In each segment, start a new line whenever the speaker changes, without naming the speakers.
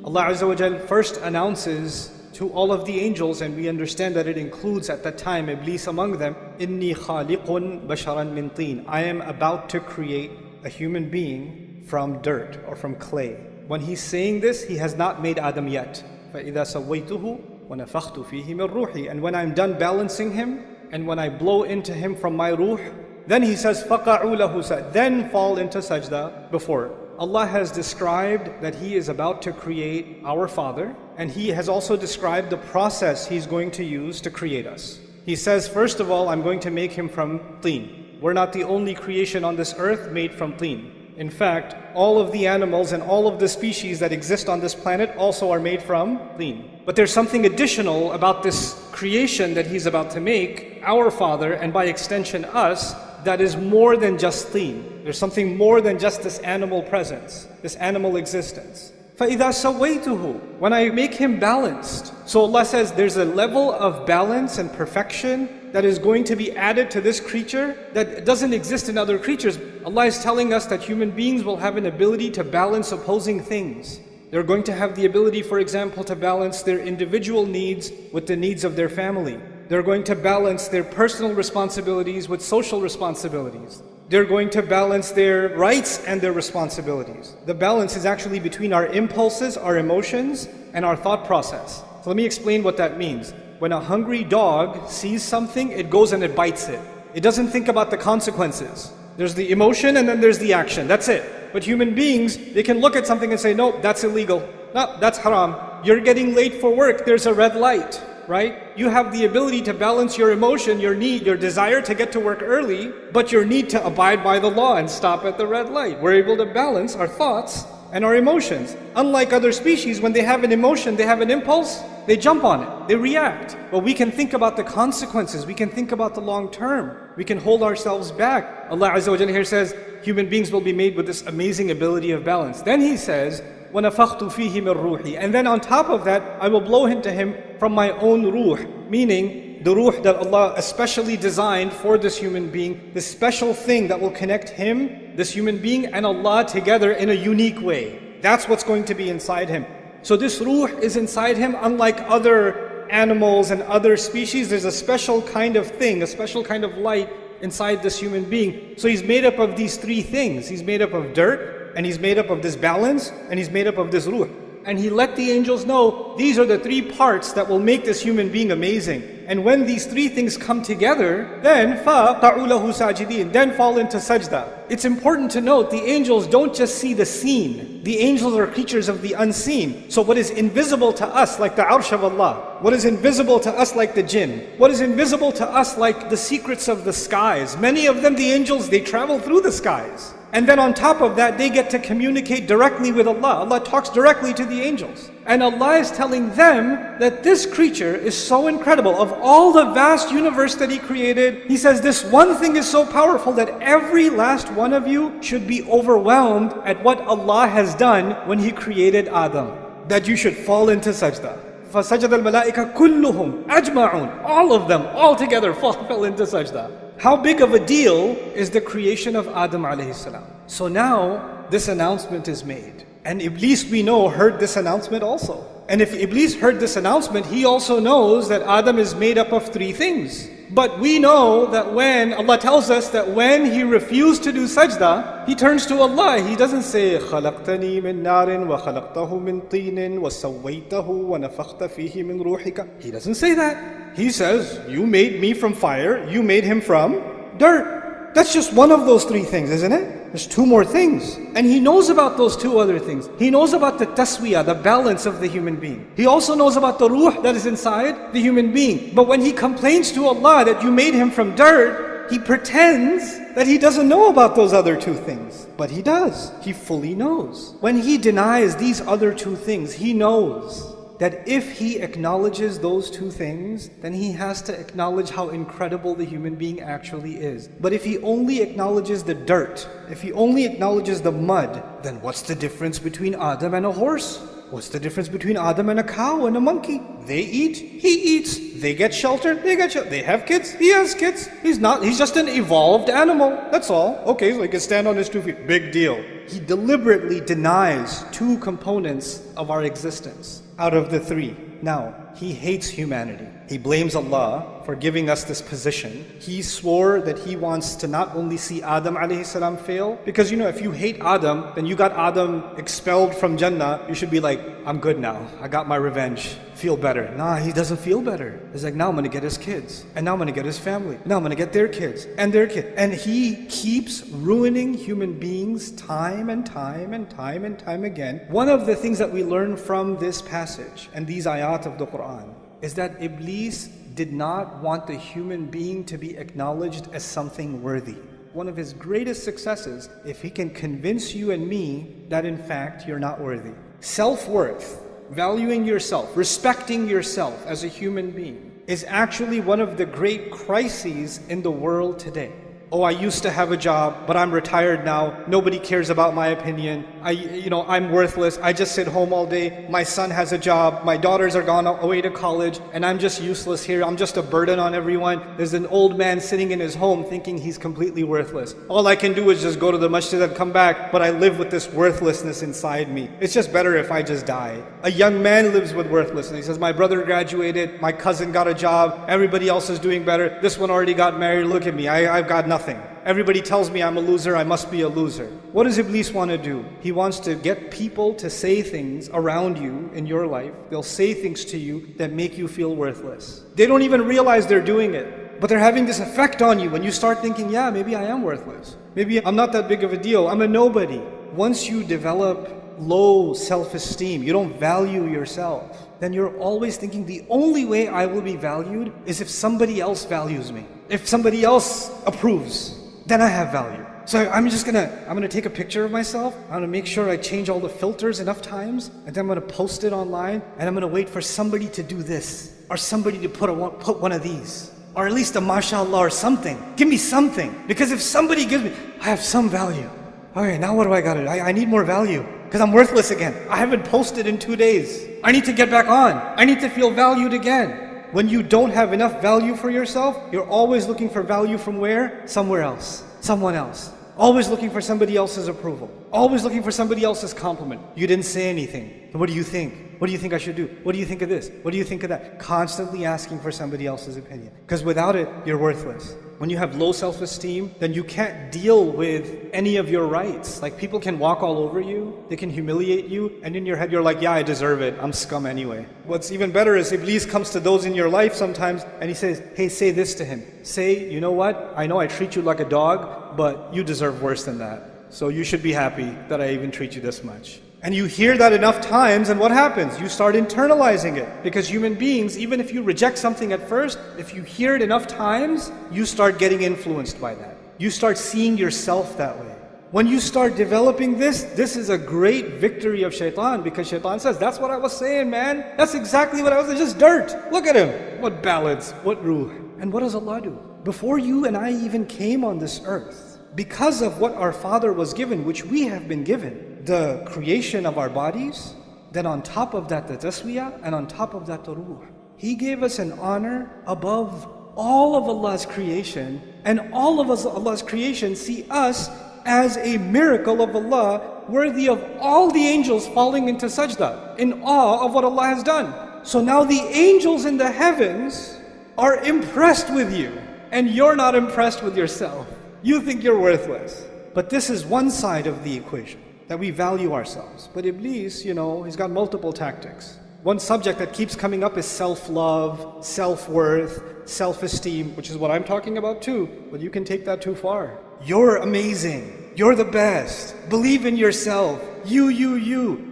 Allah Azza wa Jal first announces to all of the angels, and we understand that it includes at that time Iblis among them, Inni khaliqun basharan min teen. I am about to create a human being from dirt or from clay. When he's saying this, he has not made Adam yet. فَإِذَا سَوَّيْتُهُ وَنَفَخْتُ فِيهِ مِنْ رُوحِي. And when I'm done balancing him, and when I blow into him from my ruh, then he says, فَقَعُوا لَهُ سَجْدًا. Then fall into sajda before. Allah has described that He is about to create our Father, and He has also described the process He's going to use to create us. He says, first of all, I'm going to make him from teen. We're not the only creation on this earth made from teen. In fact, all of the animals and all of the species that exist on this planet also are made from teen. But there's something additional about this creation that He's about to make, our Father, and by extension us, that is more than just teen. There's something more than just this animal presence, this animal existence. فَإِذَا سَوَّيْتُهُ. When I make him balanced. So Allah says there's a level of balance and perfection that is going to be added to this creature that doesn't exist in other creatures. Allah is telling us that human beings will have an ability to balance opposing things. They're going to have the ability, for example, to balance their individual needs with the needs of their family. They're going to balance their personal responsibilities with social responsibilities. They're going to balance their rights and their responsibilities. The balance is actually between our impulses, our emotions, and our thought process. So let me explain what that means. When a hungry dog sees something, it goes and it bites it. It doesn't think about the consequences. There's the emotion and then there's the action. That's it. But human beings, they can look at something and say, no, that's illegal. No, that's haram. You're getting late for work. There's a red light. Right? You have the ability to balance your emotion, your need, your desire to get to work early, but your need to abide by the law and stop at the red light. We're able to balance our thoughts and our emotions. Unlike other species, when they have an emotion, they have an impulse, they jump on it, they react. But we can think about the consequences, we can think about the long term, we can hold ourselves back. Allah Azza wa Jalla here says, human beings will be made with this amazing ability of balance. Then He says, وَنَفَخْتُ فِيهِ مِنْ رُوحِي. And then on top of that, I will blow into him from my own ruh, meaning the ruh that Allah especially designed for this human being, this special thing that will connect him, this human being, and Allah together in a unique way. That's what's going to be inside him. So this ruh is inside him, unlike other animals and other species. There's a special kind of thing, a special kind of light inside this human being. So he's made up of these three things. He's made up of dirt, and he's made up of this balance, and he's made up of this ruh. And He let the angels know, these are the three parts that will make this human being amazing. And when these three things come together, then فَقَعُوا لَهُ سَاجِدِينَ. Then fall into sajda. It's important to note, the angels don't just see the seen. The angels are creatures of the unseen. So what is invisible to us, like the arsh of Allah, what is invisible to us like the jinn, what is invisible to us like the secrets of the skies, many of them, the angels, they travel through the skies. And then on top of that, they get to communicate directly with Allah. Allah talks directly to the angels. And Allah is telling them that this creature is so incredible. Of all the vast universe that He created, He says this one thing is so powerful that every last one of you should be overwhelmed at what Allah has done when He created Adam. That you should fall into sajda. فَسَجَدَ الْمَلَائِكَ كُلُّهُمْ أَجْمَعُونَ. All of them, all together fell into sajda. How big of a deal is the creation of Adam alayhi salam? So now, this announcement is made. And Iblis, we know, heard this announcement also. And if Iblis heard this announcement, he also knows that Adam is made up of three things. But we know that when Allah tells us that when he refused to do sajda, he turns to Allah. He doesn't say خَلَقْتَنِي مِن نَارٍ وَخَلَقْتَهُ مِن طِينٍ وَسَوَّيْتَهُ وَنَفَخْتَ فِيهِ مِن رُوحِكَ. He doesn't say that. He says, you made me from fire, you made him from dirt. That's just one of those three things, isn't it? There's two more things. And He knows about those two other things. He knows about the taswiyah, the balance of the human being. He also knows about the ruh that is inside the human being. But when he complains to Allah that you made him from dirt, he pretends that he doesn't know about those other two things. But he does. He fully knows. When he denies these other two things, he knows that if he acknowledges those two things, then he has to acknowledge how incredible the human being actually is. But if he only acknowledges the dirt, if he only acknowledges the mud, then what's the difference between Adam and a horse? What's the difference between Adam and a cow and a monkey? They eat, he eats. They get shelter, they get shelter. They have kids, he has kids. He's just an evolved animal. That's all. Okay, so he can stand on his 2 feet. Big deal. He deliberately denies 2 components of our existence out of the 3. Now, he hates humanity. He blames Allah for giving us this position. He swore that he wants to not only see Adam alayhi salam fail, because if you hate Adam, then you got Adam expelled from Jannah, you should be like, I'm good now. I got my revenge. Feel better. Nah, he doesn't feel better. He's like, now I'm going to get his kids. And now I'm going to get his family. Now I'm going to get their kids and their kids. And he keeps ruining human beings time and time and time and time again. One of the things that we learn from this passage and these ayat of the Quran is that Iblis did not want the human being to be acknowledged as something worthy. One of his greatest successes, if he can convince you and me that in fact you're not worthy. Self-worth, valuing yourself, respecting yourself as a human being is actually one of the great crises in the world today. Oh, I used to have a job, but I'm retired now. Nobody cares about my opinion. I'm worthless. I just sit home all day. My son has a job. My daughters are gone away to college, and I'm just useless here. I'm just a burden on everyone. There's an old man sitting in his home thinking he's completely worthless. All I can do is just go to the masjid and come back, but I live with this worthlessness inside me. It's just better if I just die. A young man lives with worthlessness. He says, my brother graduated, my cousin got a job, everybody else is doing better. This one already got married. Look at me. I've got nothing. Everybody tells me I'm a loser, I must be a loser. What does Iblis want to do? He wants to get people to say things around you in your life. They'll say things to you that make you feel worthless. They don't even realize they're doing it, but they're having this effect on you when you start thinking, yeah, maybe I am worthless. Maybe I'm not that big of a deal. I'm a nobody. Once you develop low self-esteem, you don't value yourself, then you're always thinking the only way I will be valued is if somebody else values me. If somebody else approves, then I have value. So I'm gonna take a picture of myself. I'm gonna make sure I change all the filters enough times, and then I'm gonna post it online, and I'm gonna wait for somebody to do this, or somebody to put one of these, or at least a mashallah or something. Give me something, because if somebody gives me, I have some value. Okay, now what do I got? I need more value, because I'm worthless again. I haven't posted in 2 days. I need to get back on. I need to feel valued again. When you don't have enough value for yourself, you're always looking for value from where? Somewhere else. Someone else. Always looking for somebody else's approval. Always looking for somebody else's compliment. You didn't say anything. What do you think? What do you think I should do? What do you think of this? What do you think of that? Constantly asking for somebody else's opinion. Because without it, you're worthless. When you have low self-esteem, then you can't deal with any of your rights. Like, people can walk all over you, they can humiliate you, and in your head you're like, yeah, I deserve it, I'm scum anyway. What's even better is Iblis comes to those in your life sometimes and he says, hey, say this to him. Say, you know what, I know I treat you like a dog, but you deserve worse than that. So you should be happy that I even treat you this much. And you hear that enough times, and what happens? You start internalizing it. Because human beings, even if you reject something at first, if you hear it enough times, you start getting influenced by that. You start seeing yourself that way. When you start developing this is a great victory of Shaytan, because Shaytan says, that's what I was saying, man. That's exactly what I was saying, just dirt. Look at him. What ballads, what ruh. And what does Allah do? Before you and I even came on this earth, because of what our Father was given, which we have been given, the creation of our bodies, then on top of that the taswiyah, and on top of that the ruh. He gave us an honor above all of Allah's creation, and all of Allah's creation see us as a miracle of Allah, worthy of all the angels falling into sajda, in awe of what Allah has done. So now the angels in the heavens are impressed with you, and you're not impressed with yourself. You think you're worthless. But this is one side of the equation, that we value ourselves. But Iblis, he's got multiple tactics. One subject that keeps coming up is self-love, self-worth, self-esteem, which is what I'm talking about too, but you can take that too far. You're amazing. You're the best. Believe in yourself. You.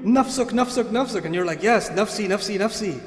Nafsuk. And you're like, yes, nafsi.